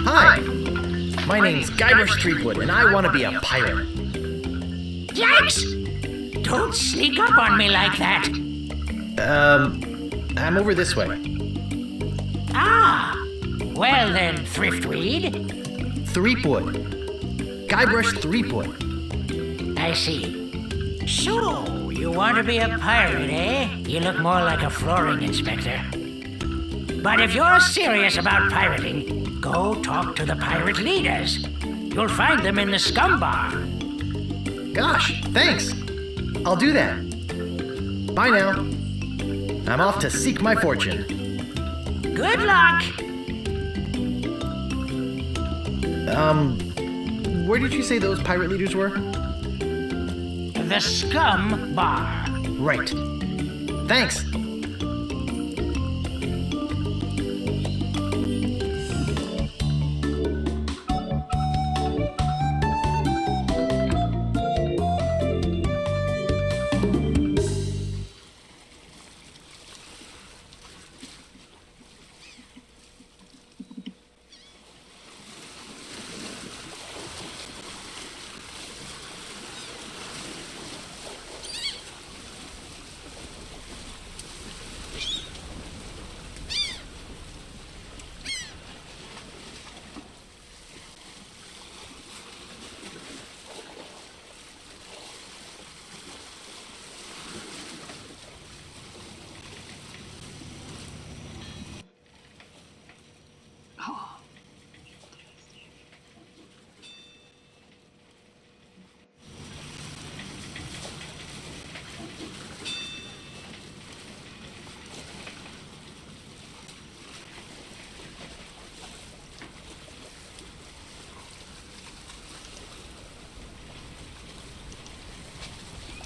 Hi, my name's Guybrush Threepwood, and I want to be a pirate. Yikes! Don't sneak up on me like that. I'm over this way. Ah, well then, Thriftweed. Threepwood. Guybrush Threepwood. I see. So, you want to be a pirate, eh? You look more like a flooring inspector. But if you're serious about pirating, go talk to the pirate leaders. You'll find them in the scum bar. Gosh, thanks. I'll do that. Bye now. I'm off to seek my fortune. Good luck. Where did you say those pirate leaders were? The scum bar. Right. Thanks.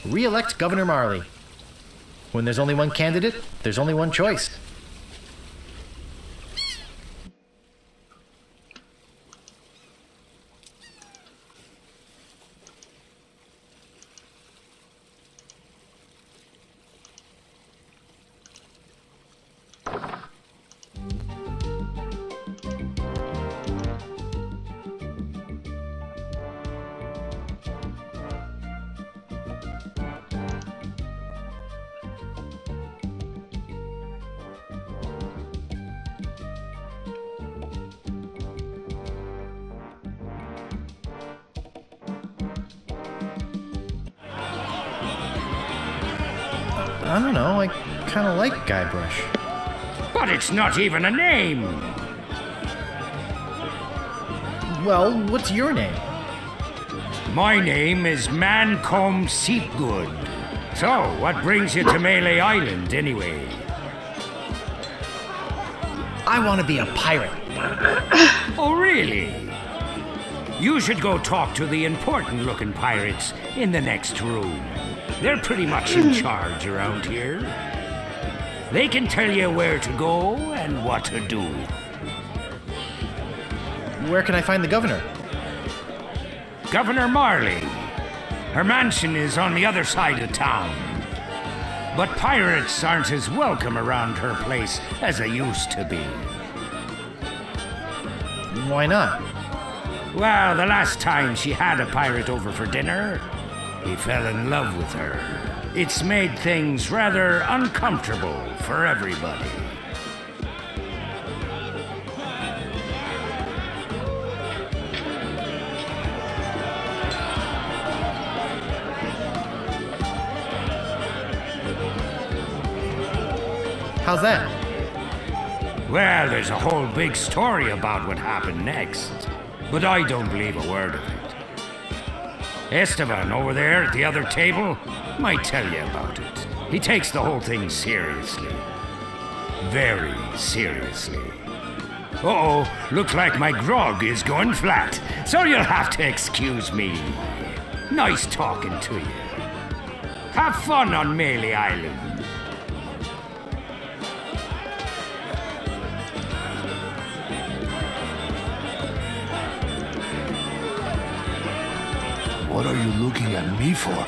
Re-elect Governor Marley. When there's only one candidate, there's only one choice. I don't know, I kind of like Guybrush. But it's not even a name! Well, what's your name? My name is Mancomb Seepgood. So, what brings you to Melee Island, anyway? I want to be a pirate. Oh, really? You should go talk to the important-looking pirates in the next room. They're pretty much in charge around here. They can tell you where to go and what to do. Where can I find the governor? Governor Marley. Her mansion is on the other side of town. But pirates aren't as welcome around her place as they used to be. Why not? Well, the last time she had a pirate over for dinner, he fell in love with her. It's made things rather uncomfortable for everybody. How's that? Well, there's a whole big story about what happened next, but I don't believe a word of it. Esteban over there at the other table might tell you about it. He takes the whole thing seriously. Very seriously. Uh-oh, looks like my grog is going flat, so you'll have to excuse me. Nice talking to you. Have fun on Melee Island. What are you looking at me for?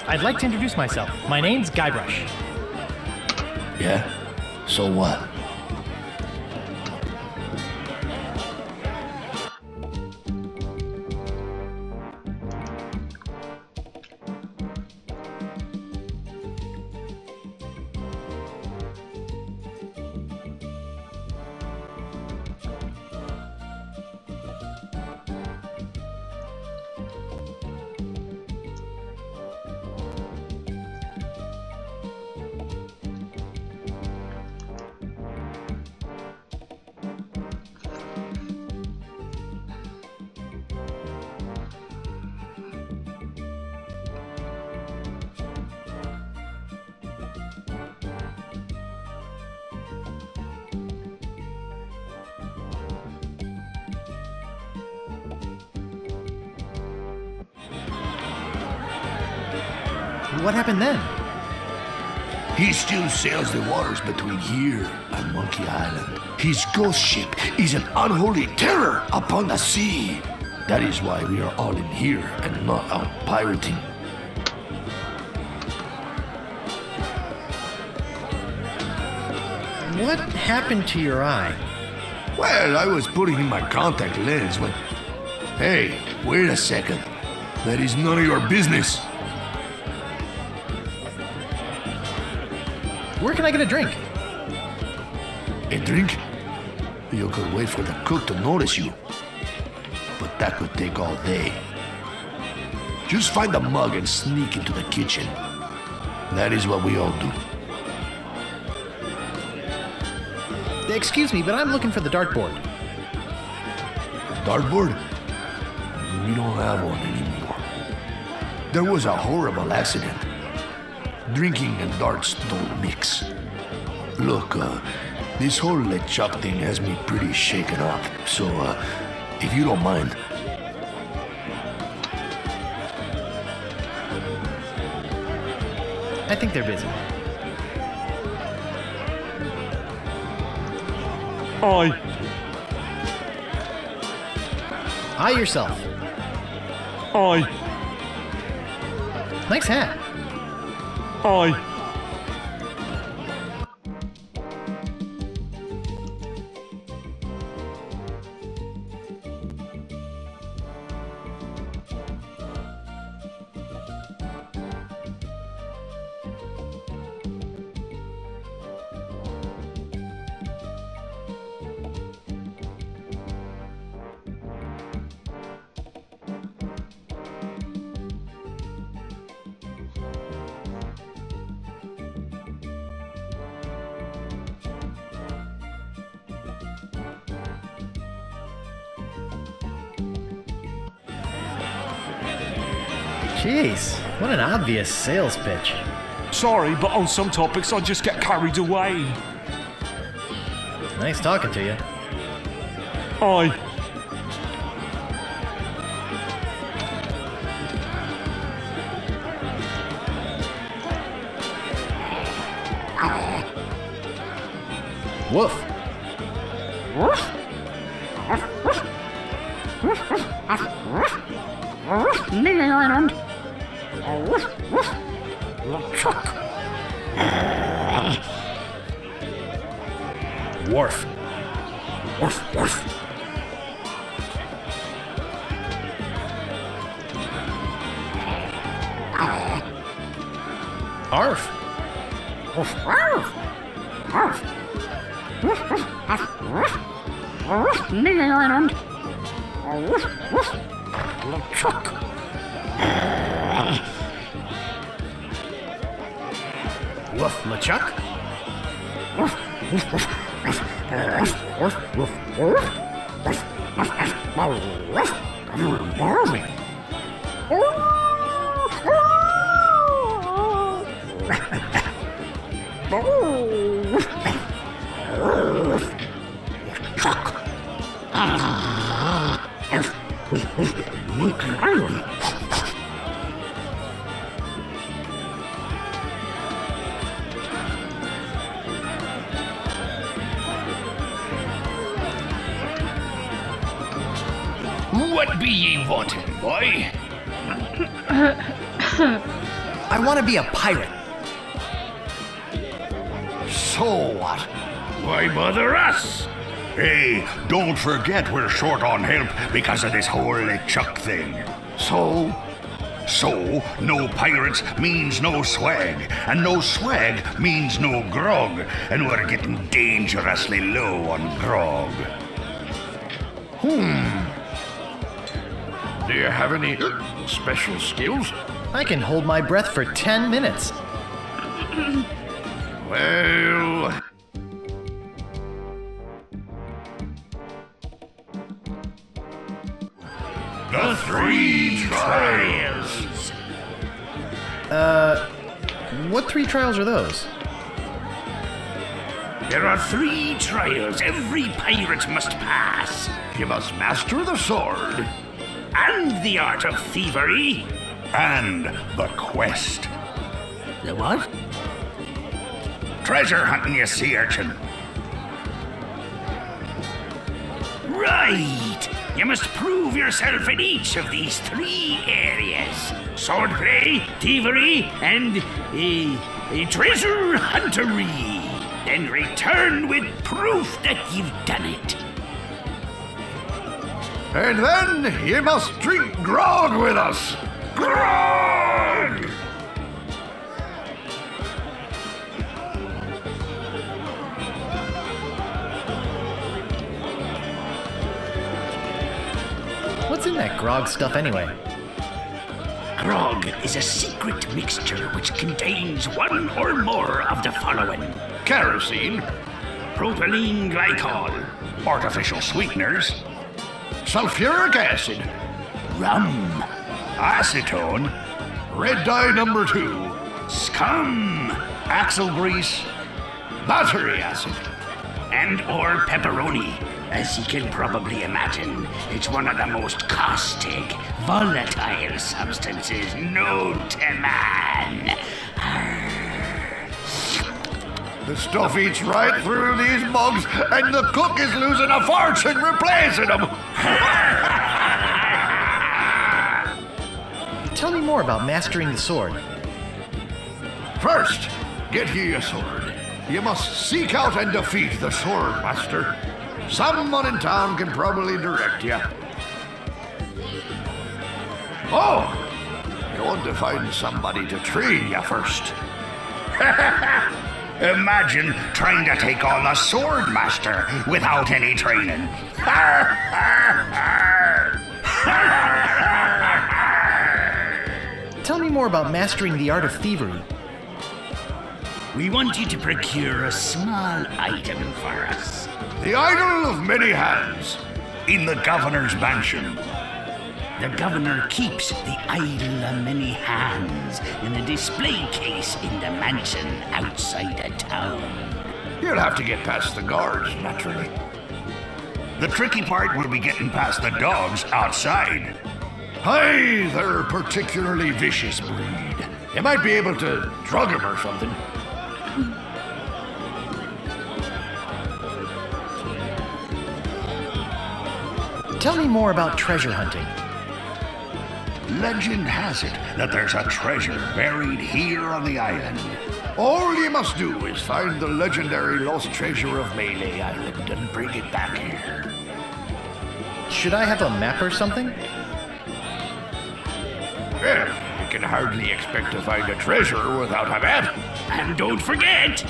I'd like to introduce myself. My name's Guybrush. Yeah? So what? what happened then? He still sails the waters between here and Monkey Island. His ghost ship is an unholy terror upon the sea. That is why we are all in here and not out pirating. What happened to your eye? Well, I was putting in my contact lens when... Hey, wait a second. That is none of your business. Where can I get a drink? A drink? You could wait for the cook to notice you. But that could take all day. Just find a mug and sneak into the kitchen. That is what we all do. Excuse me, but I'm looking for the dartboard. Dartboard? We don't have one anymore. There was a horrible accident. Drinking and darts don't mix. Look, this whole LeChuck thing has me pretty shaken up, so, if you don't mind. I think they're busy. Aye. Eye yourself. Aye. Nice hat. Aye. Jeez, what an obvious sales pitch. Sorry, but on some topics I just get carried away. Nice talking to you. Aye. Woof. Island. Wharf. Woof, woof. Arf. Island. Woof, LeChuck. What be ye wanting, boy? I want to be a pirate. So what? Why bother us? Hey, don't forget we're short on help because of this whole LeChuck thing. So, no pirates means no swag, and no swag means no grog, and we're getting dangerously low on grog. Do you have any special skills? I can hold my breath for 10 minutes. Well... The three trials. What 3 trials are those? There are 3 trials every pirate must pass. You must master the sword. And the art of thievery. And the quest. The what? Treasure hunting, you sea urchin. Right! You must prove yourself in each of these 3 areas. Swordplay, thievery, and treasure huntery. Then return with proof that you've done it. And then you must drink grog with us. Grog! What's in that grog stuff anyway? Grog is a secret mixture which contains one or more of the following: Kerosene, propylene glycol, artificial sweeteners, sulfuric acid, rum, acetone, red dye number 2, scum, axle grease, battery acid. and or pepperoni. As you can probably imagine, it's one of the most caustic, volatile substances known to man. The stuff eats right through these mugs, and the cook is losing a fortune replacing them. Tell me more about mastering the sword. First, get ye a sword. You must seek out and defeat the sword master. Someone in town can probably direct you. Oh, you want to find somebody to train you first. Imagine trying to take on the sword master without any training. Tell me more about mastering the art of thievery. We want you to procure a small item for us. The idol of many hands. In the governor's mansion. The governor keeps the idol of many hands in a display case in the mansion outside of town. You'll have to get past the guards, naturally. The tricky part will be getting past the dogs outside. Aye, they're a particularly vicious breed. You might be able to drug them or something. Tell me more about treasure hunting. Legend has it that there's a treasure buried here on the island. All you must do is find the legendary lost treasure of Melee Island and bring it back here. Should I have a map or something? Well, you can hardly expect to find a treasure without a map. And don't forget,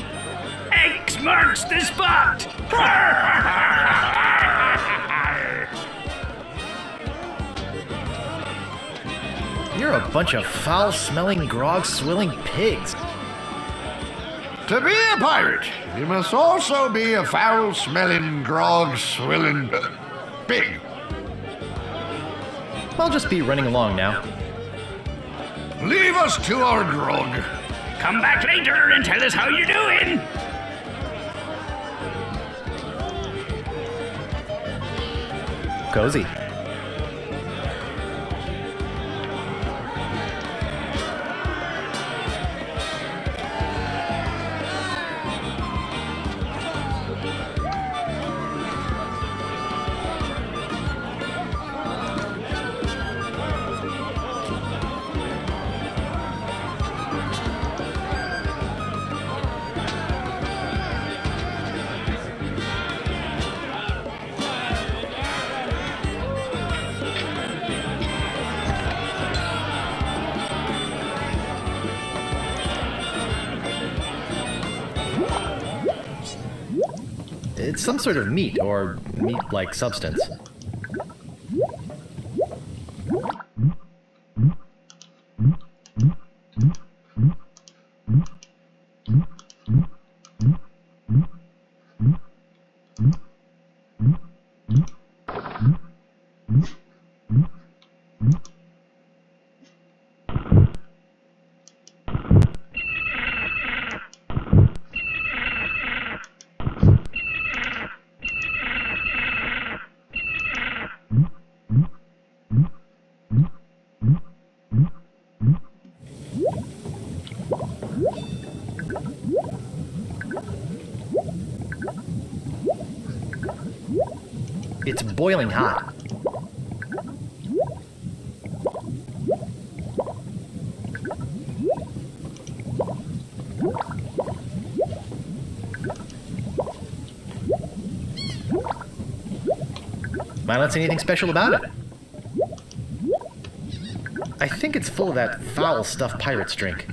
X marks the spot. You're a bunch of foul-smelling, grog-swilling pigs. To be a pirate, you must also be a foul-smelling, grog-swilling pig. I'll just be running along now. Leave us to our grog. Come back later and tell us how you're doing. Cozy. It's some sort of meat or meat-like substance. It's boiling hot. I don't see anything special about it. I think it's full of that foul stuff pirates drink.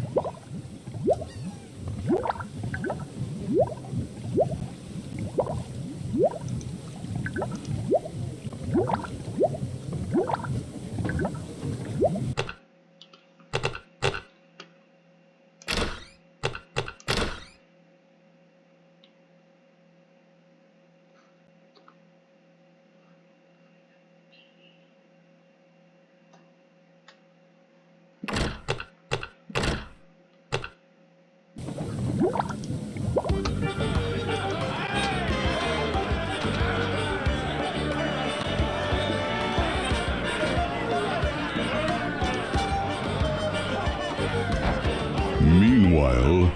Meanwhile,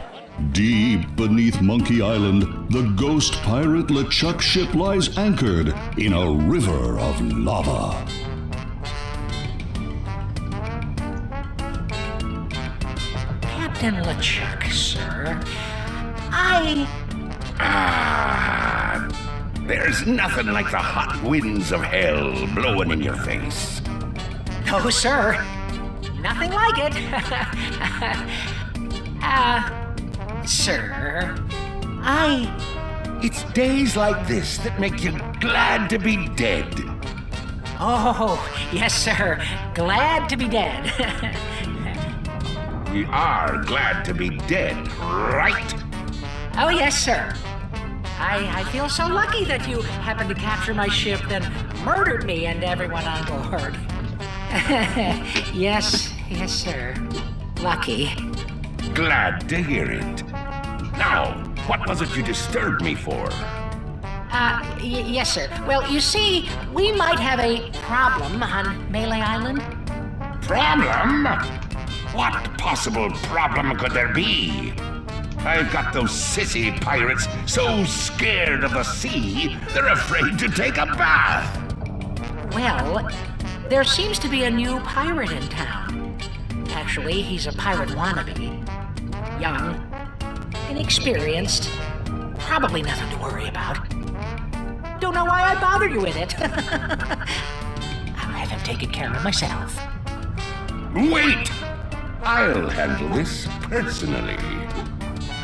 deep beneath Monkey Island, the ghost pirate LeChuck ship lies anchored in a river of lava. Captain LeChuck, sir. There's nothing like the hot winds of hell blowing in your face. No, sir. Nothing like it. Sir, It's days like this that make you glad to be dead. Oh, yes, sir. Glad to be dead. We are glad to be dead, right? Oh, yes, sir. I feel so lucky that you happened to capture my ship, then murdered me and everyone on board. Yes, sir. Lucky. Glad to hear it. Now, what was it you disturbed me for? Yes, sir. Well, you see, we might have a problem on Melee Island. Problem? What possible problem could there be? I've got those sissy pirates so scared of the sea, they're afraid to take a bath. Well, there seems to be a new pirate in town. Actually, he's a pirate wannabe. Young, inexperienced, probably nothing to worry about. Don't know why I bothered you with it. I'll have him taken care of myself. Wait! I'll handle this personally.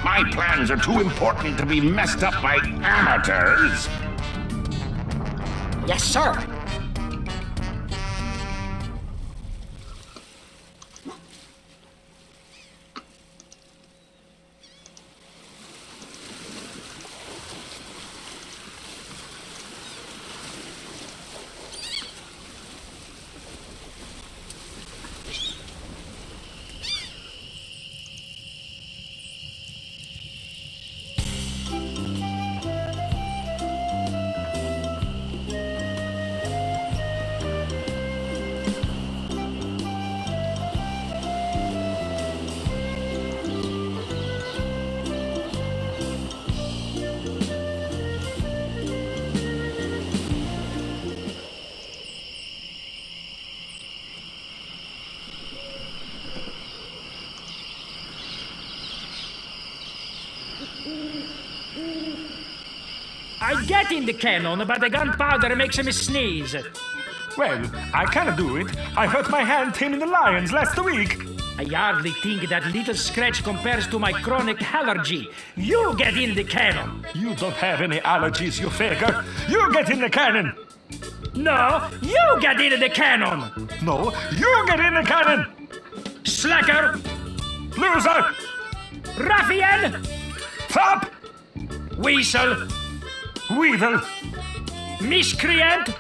My plans are too important to be messed up by amateurs. Yes, sir. I get in the cannon, but the gunpowder makes me sneeze. Well, I can't do it. I hurt my hand taming the lions last week. I hardly think that little scratch compares to my chronic allergy. You get in the cannon. You don't have any allergies, you faker. You get in the cannon. No, you get in the cannon. No, you get in the cannon. Slacker, Loser. ruffian, Fop. weasel, Weevil. miscreant.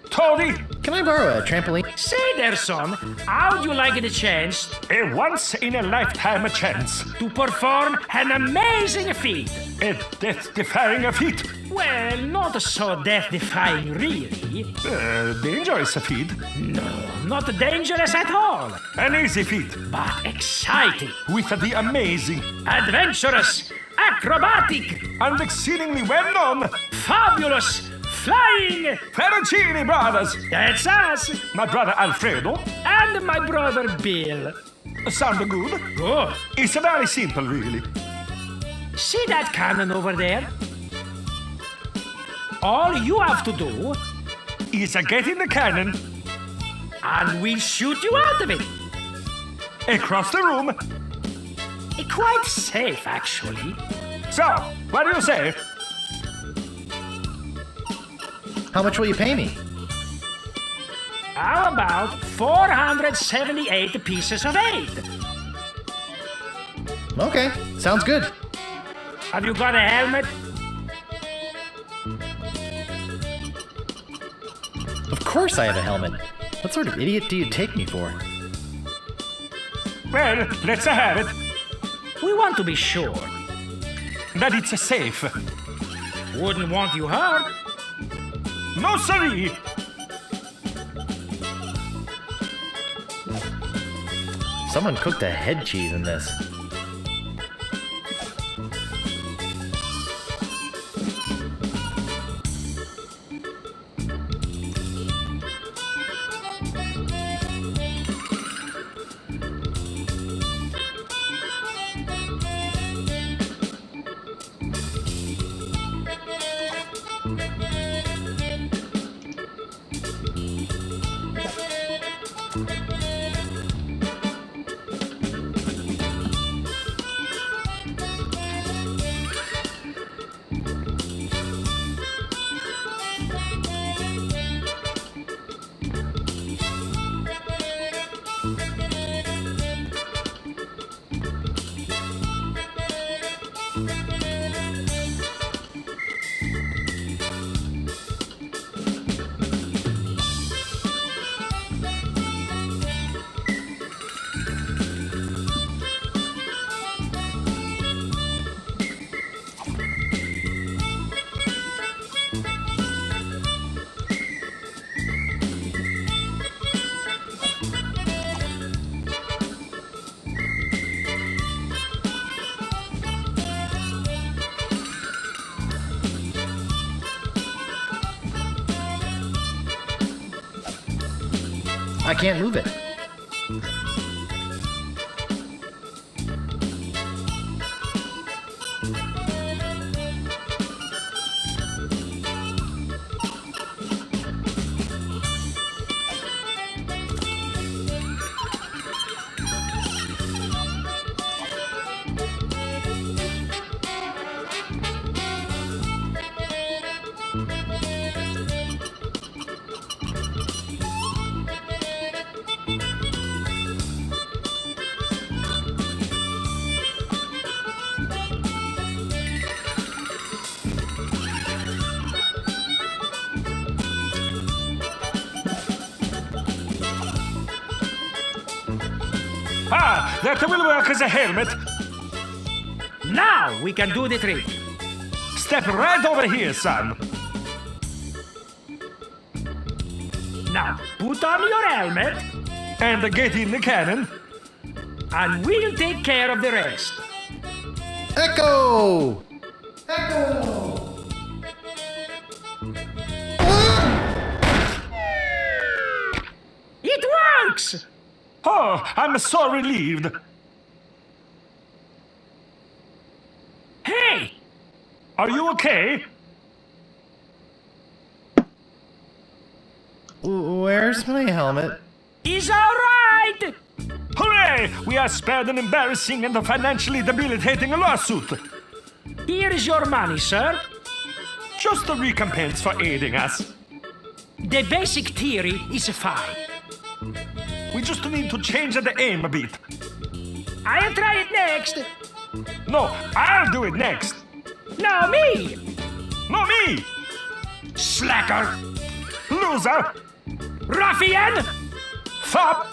Toady. Can I borrow a trampoline? Say there, son, how'd you like the chance A once-in-a-lifetime chance. to perform an amazing feat? A death-defying feat. Well, not so death-defying, really. Dangerous feat. No, not dangerous at all, An easy feat. but exciting, With the amazing adventurous, acrobatic, and exceedingly well-known fabulous, Flying! Fettuccine brothers! That's us! My brother Alfredo. And my brother Bill. Sound good? Good. It's very simple, really. See that cannon over there? All you have to do, Is get in the cannon, and we'll shoot you out of it. across the room. Quite safe, actually. So, what do you say? How much will you pay me? How about 478 pieces of 8? Okay, sounds good. Have you got a helmet? Of course I have a helmet. What sort of idiot do you take me for? Well, let's have it. We want to be sure. That it's safe. Wouldn't want you hurt. No, siree. Someone cooked a head cheese in this. I can't move it. Ah, that will work as a helmet. Now we can do the trick. Step right over here, son. Now put on your helmet, And get in the cannon. and we'll take care of the rest. Echo! It works! Oh, I'm so relieved. Hey! Are you okay? Where's my helmet? Is all right! Hooray! We are spared an embarrassing and financially debilitating lawsuit. Here is your money, sir. Just a recompense for aiding us. The basic theory is fine. We just need to change the aim a bit. I'll try it next. No, I'll do it next. No, me! No, me! Slacker! Loser! Ruffian! Fop!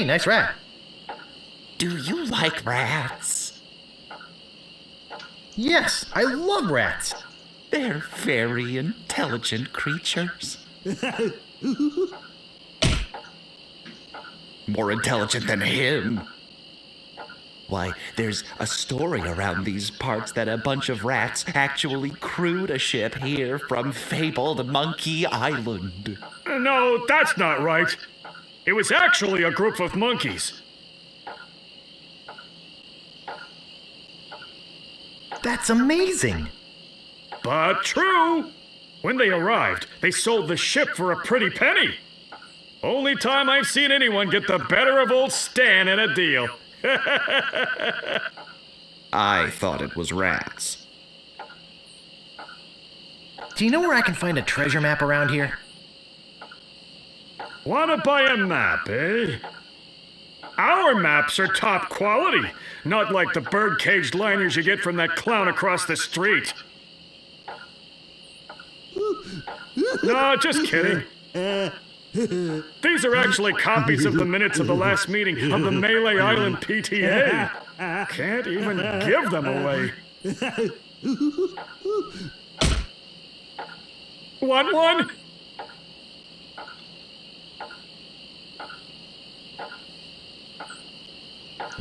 nice rat. Do you like rats? Yes, I love rats. They're very intelligent creatures. More intelligent than him. Why, there's a story around these parts that a bunch of rats actually crewed a ship here from fabled Monkey Island. No, that's not right. It was actually a group of monkeys. That's amazing. But true. When they arrived, they sold the ship for a pretty penny. Only time I've seen anyone get the better of old Stan in a deal. I thought it was rats. Do you know where I can find a treasure map around here? Wanna buy a map, eh? Our maps are top quality, not like the bird-caged liners you get from that clown across the street. No, just kidding. These are actually copies of the minutes of the last meeting of the Melee Island PTA. Can't even give them away. Want one?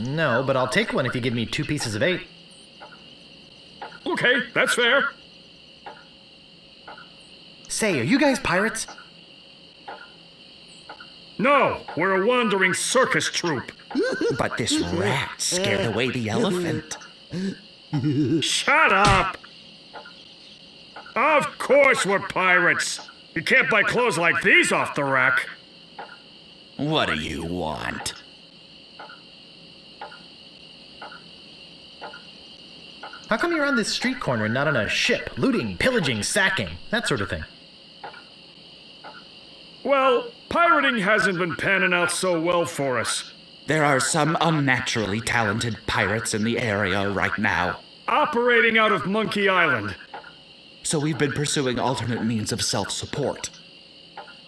No, but I'll take one if you give me 2 pieces of 8. Okay, that's fair. Say, are you guys pirates? No, we're a wandering circus troupe. But this rat scared away the elephant. Shut up! Of course we're pirates. You can't buy clothes like these off the rack. What do you want? How come you're on this street corner and not on a ship, looting, pillaging, sacking, that sort of thing? Well, pirating hasn't been panning out so well for us. There are some unnaturally talented pirates in the area right now. Operating out of Monkey Island. So we've been pursuing alternate means of self-support.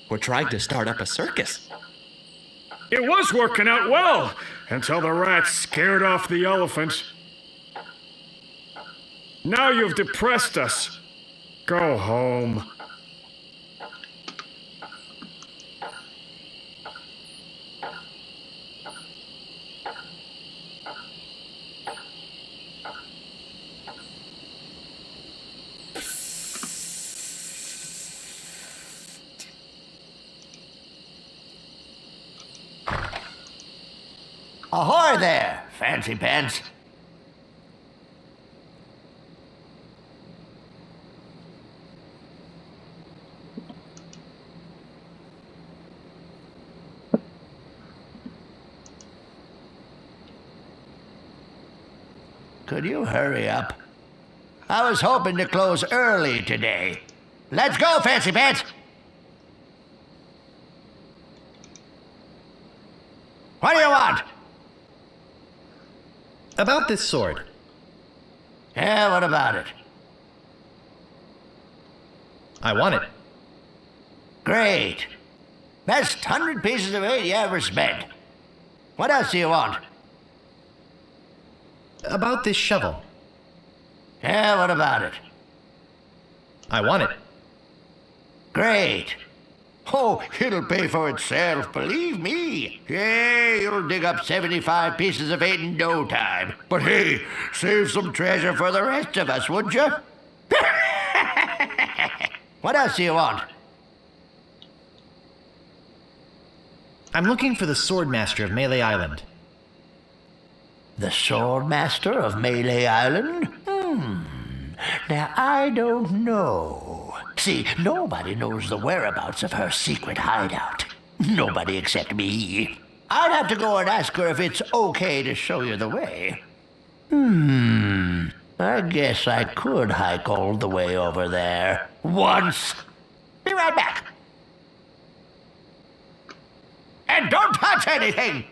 We're trying to start up a circus. It was working out well, until the rats scared off the elephant. Now you've depressed us. Go home. Ahoy there, fancy pants. Could you hurry up? I was hoping to close early today. Let's go, fancy pants! What do you want? About this sword. Yeah, what about it? I want it. Great. Best 100 pieces of 8 you ever spent. What else do you want? About this shovel. Yeah, what about it? I want it. Great. Oh, it'll pay for itself, believe me. Yeah, you'll dig up 75 pieces of 8 in no time. But hey, save some treasure for the rest of us, would you? What else do you want? I'm looking for the sword master of Melee Island. The sword master of Melee Island? Now, I don't know. See, nobody knows the whereabouts of her secret hideout. Nobody except me. I'd have to go and ask her if it's okay to show you the way. I guess I could hike all the way over there. Once. Be right back. And don't touch anything!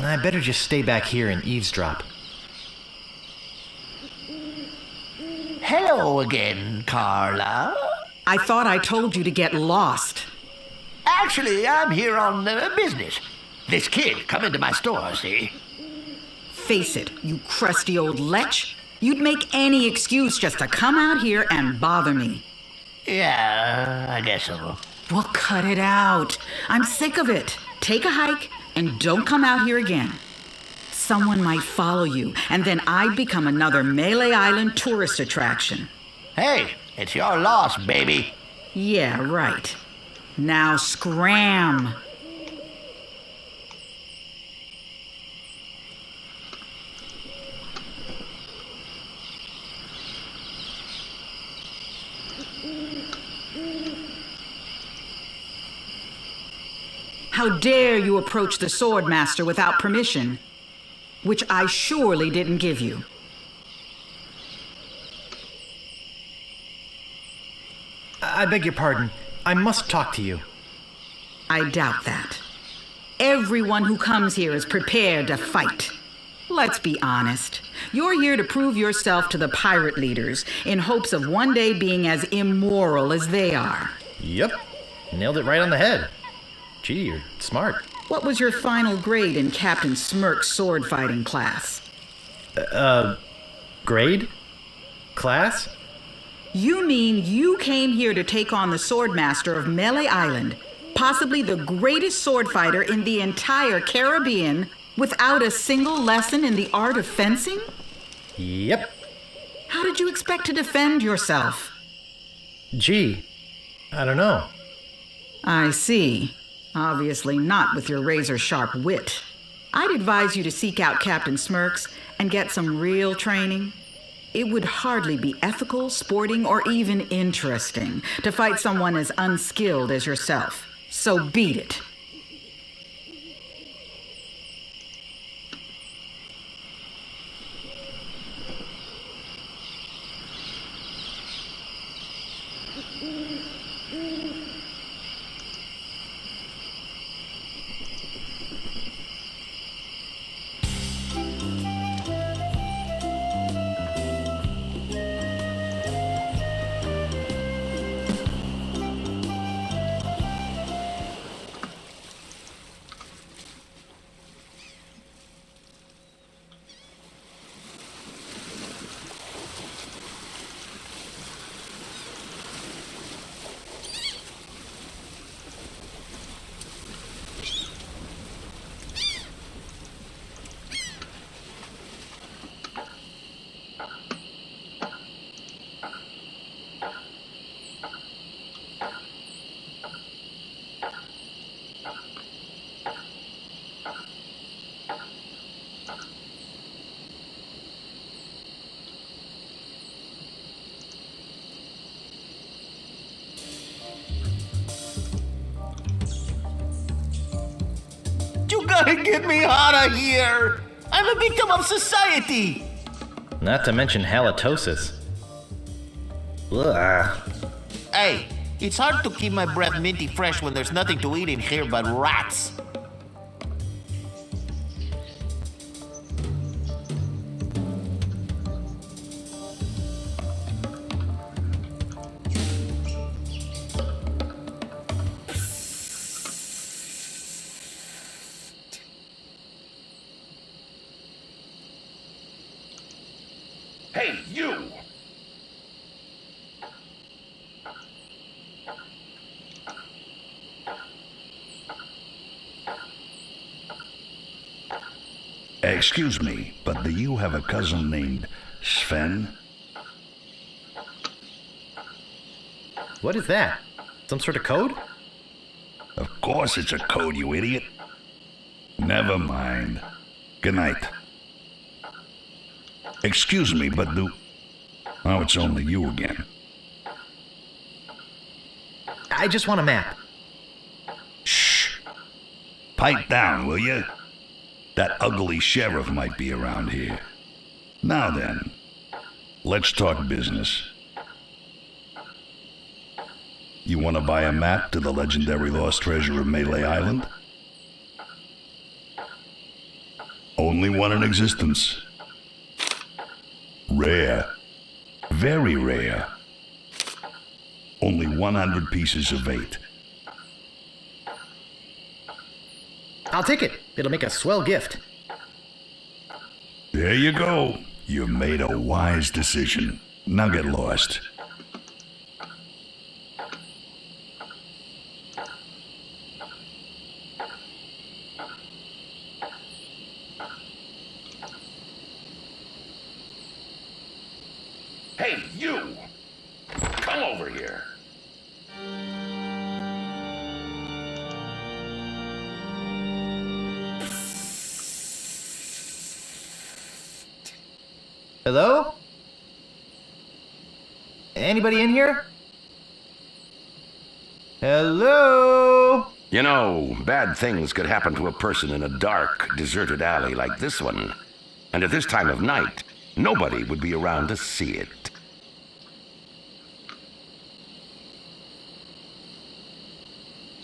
I better just stay back here and eavesdrop. Hello again, Carla. I thought I told you to get lost. Actually, I'm here on business. This kid come into my store, see? Face it, you crusty old lech. You'd make any excuse just to come out here and bother me. Yeah, I guess so. Well, cut it out. I'm sick of it. Take a hike and don't come out here again. Someone might follow you, and then I'd become another Melee Island tourist attraction. Hey, it's your loss, baby. Yeah, right. Now scram. How dare you approach the Swordmaster without permission, which I surely didn't give you. I beg your pardon. I must talk to you. I doubt that. Everyone who comes here is prepared to fight. Let's be honest. You're here to prove yourself to the pirate leaders in hopes of one day being as immoral as they are. Yep. Nailed it right on the head. Gee, you're smart. What was your final grade in Captain Smirk's sword fighting class? Grade? Class? You mean you came here to take on the Swordmaster of Melee Island, possibly the greatest sword fighter in the entire Caribbean, without a single lesson in the art of fencing? Yep. How did you expect to defend yourself? Gee, I don't know. I see. Obviously not with your razor-sharp wit. I'd advise you to seek out Captain Smirks and get some real training. It would hardly be ethical, sporting, or even interesting to fight someone as unskilled as yourself. So beat it. You gotta get me out of here! I'm a victim of society! Not to mention halitosis. Ugh. Hey, it's hard to keep my breath minty fresh when there's nothing to eat in here but rats. Hey, you! Excuse me, but do you have a cousin named Sven? What is that? Some sort of code? Of course it's a code, you idiot. Never mind. Good night. Excuse me, but oh, it's only you again. I just want a map. Shh. Pipe down, will you? That ugly sheriff might be around here. Now then, let's talk business. You want to buy a map to the legendary lost treasure of Melee Island? Only one in existence. Rare. Very rare. Only 100 pieces of 8. I'll take it. It'll make a swell gift. There you go. You made a wise decision. Now get lost. Hey, you! Come over here. Hello? Anybody in here? Hello? You know, bad things could happen to a person in a dark, deserted alley like this one. And at this time of night, nobody would be around to see it.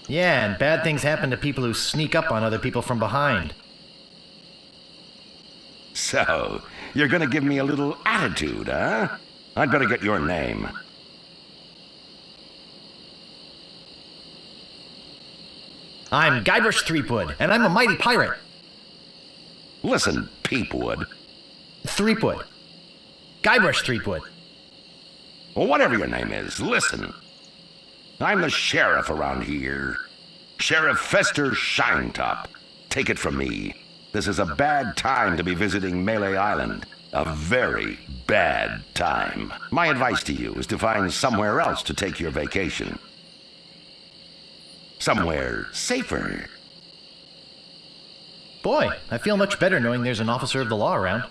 Yeah, and bad things happen to people who sneak up on other people from behind. So, you're gonna give me a little attitude, huh? I'd better get your name. I'm Guybrush Threepwood, and I'm a mighty pirate. Listen, Peepwood. Threepwood. Guybrush Threepwood. Well, whatever your name is, listen. I'm the sheriff around here. Sheriff Fester Shinetop. Take it from me. This is a bad time to be visiting Melee Island. A very bad time. My advice to you is to find somewhere else to take your vacation. Somewhere safer. Boy, I feel much better knowing there's an officer of the law around.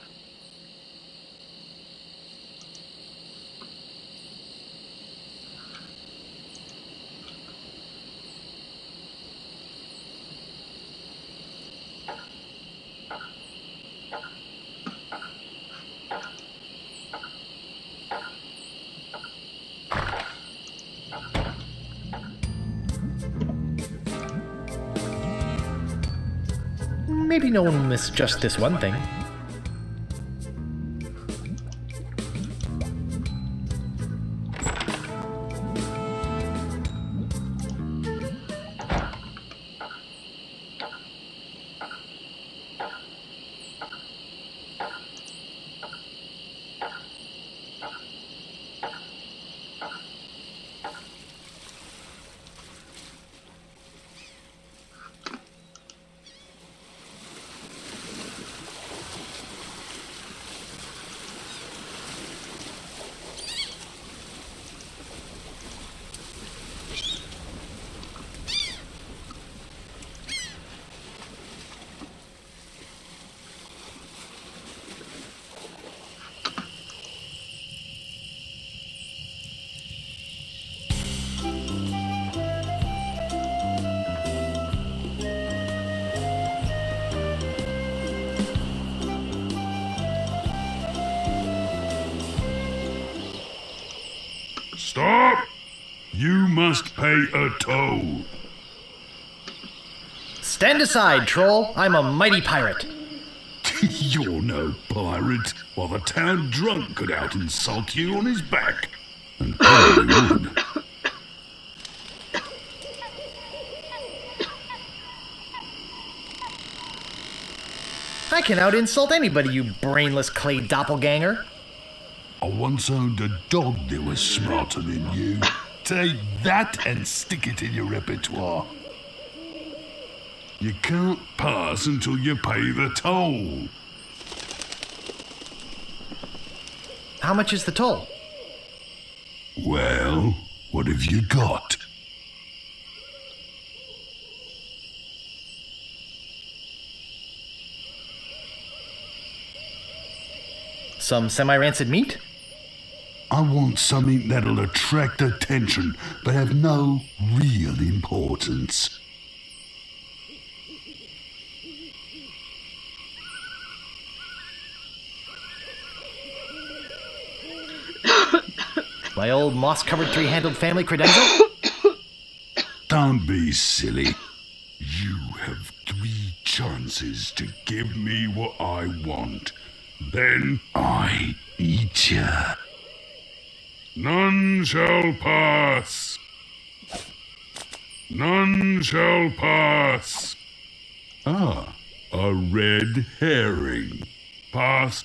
Maybe no one will miss just this one thing. Stop! You must pay a toll. Stand aside, troll. I'm a mighty pirate. You're no pirate. While the town drunk could out insult you on his back. And probably would. I can out insult anybody, you brainless clay doppelganger. I once owned a dog that was smarter than you. Take that and stick it in your repertoire. You can't pass until you pay the toll. How much is the toll? Well, what have you got? Some semi-rancid meat? I want something that'll attract attention, but have no real importance. My old moss-covered three-handled family credential? Don't be silly. You have 3 chances to give me what I want. Then I eat ya. None shall pass. None shall pass. Ah, a red herring. Pass.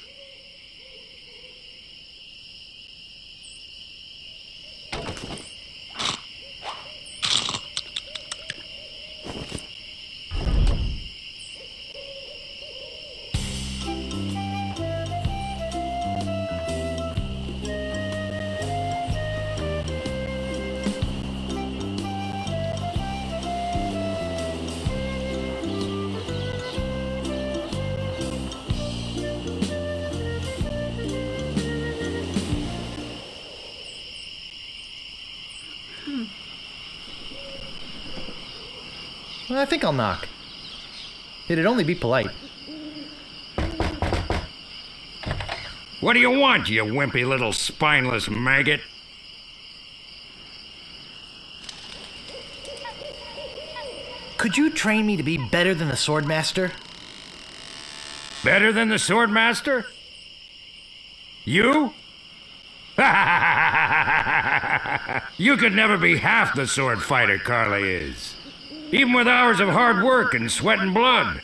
I think I'll knock. It'd only be polite. What do you want, you wimpy little spineless maggot? Could you train me to be better than the Swordmaster? Better than the Swordmaster? You? You could never be half the sword fighter Carla is. Even with hours of hard work and sweat and blood.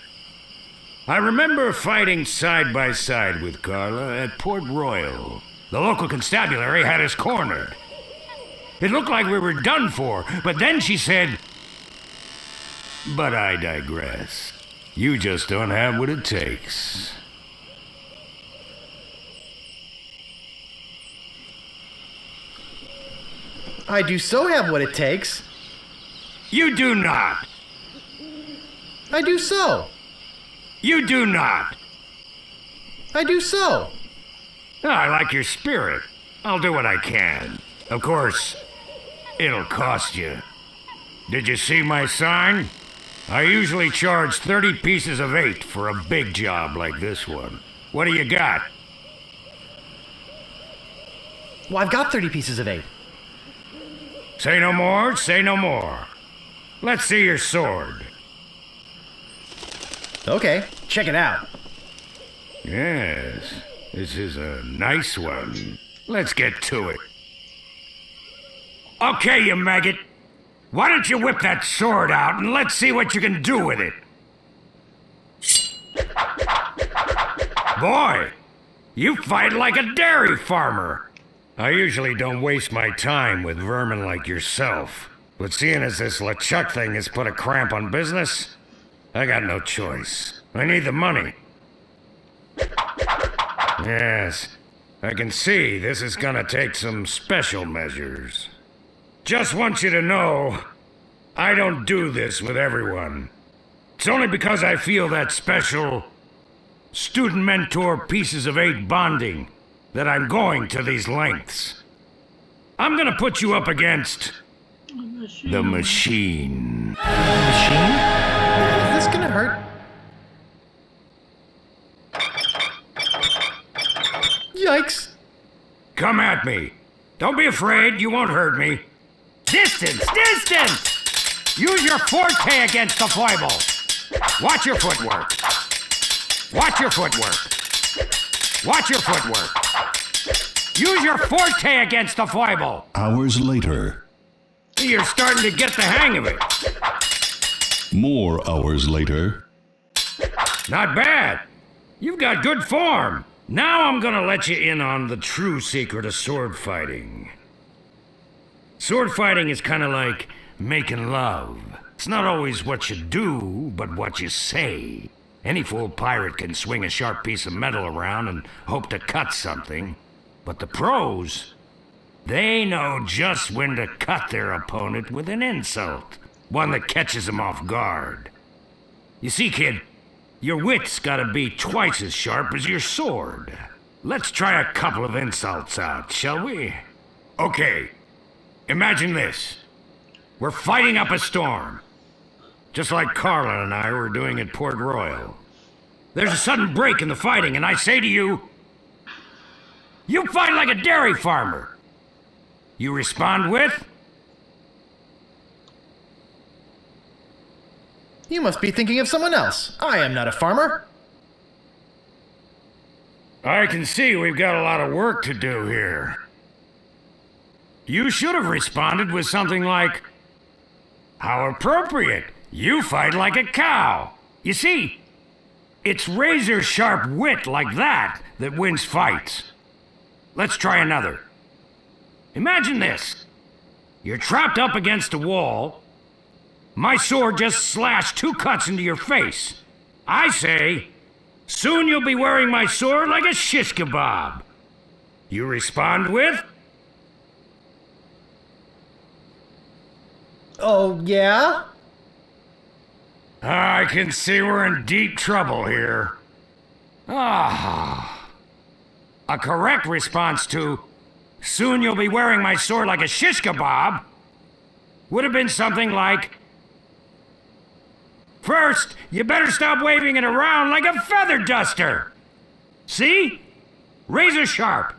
I remember fighting side by side with Carla at Port Royal. The local constabulary had us cornered. It looked like we were done for, but then she said, "But I digress. You just don't have what it takes." I do so have what it takes. You do not. I do so. You do not. I do so. I like your spirit. I'll do what I can. Of course, it'll cost you. Did you see my sign? I usually charge 30 pieces of 8 for a big job like this one. What do you got? Well, I've got 30 pieces of 8. Say no more, say no more. Let's see your sword. Okay, check it out. Yes, this is a nice one. Let's get to it. Okay, you maggot. Why don't you whip that sword out and let's see what you can do with it? Boy, you fight like a dairy farmer. I usually don't waste my time with vermin like yourself. But seeing as this LeChuck thing has put a cramp on business, I got no choice. I need the money. Yes, I can see this is gonna take some special measures. Just want you to know, I don't do this with everyone. It's only because I feel that special student-mentor pieces of 8 bonding that I'm going to these lengths. I'm gonna put you up against the machine. Machine? Is this gonna hurt? Yikes. Come at me. Don't be afraid, you won't hurt me. Distance! Distance! Use your forte against the foible. Watch your footwork. Watch your footwork. Watch your footwork. Use your forte against the foible. Hours later. You're starting to get the hang of it. More hours later. Not bad. You've got good form. Now I'm gonna let you in on the true secret of sword fighting. Sword fighting is kind of like making love. It's not always what you do, but what you say. Any fool pirate can swing a sharp piece of metal around and hope to cut something. But the pros, they know just when to cut their opponent with an insult. One that catches them off guard. You see, kid, your wit's gotta be twice as sharp as your sword. Let's try a couple of insults out, shall we? Okay, imagine this. We're fighting up a storm. Just like Carla and I were doing at Port Royal. There's a sudden break in the fighting, and I say to you, you fight like a dairy farmer. You respond with? You must be thinking of someone else. I am not a farmer. I can see we've got a lot of work to do here. You should have responded with something like, "How appropriate. You fight like a cow." You see, it's razor-sharp wit like that that wins fights. Let's try another. Imagine this. You're trapped up against a wall. My sword just slashed 2 cuts into your face. I say, "Soon you'll be wearing my sword like a shish kebab." You respond with, Oh, yeah? "I can see we're in deep trouble here." Ah. A correct response to, "Soon you'll be wearing my sword like a shish kebab," would have been something like, "First, you better stop waving it around like a feather duster." See? Razor sharp.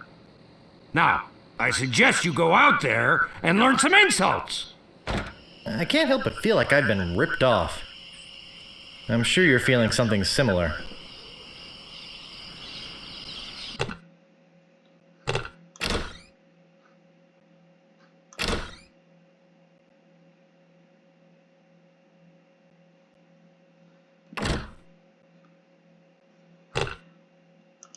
Now, I suggest you go out there and learn some insults. I can't help but feel like I've been ripped off. I'm sure you're feeling something similar.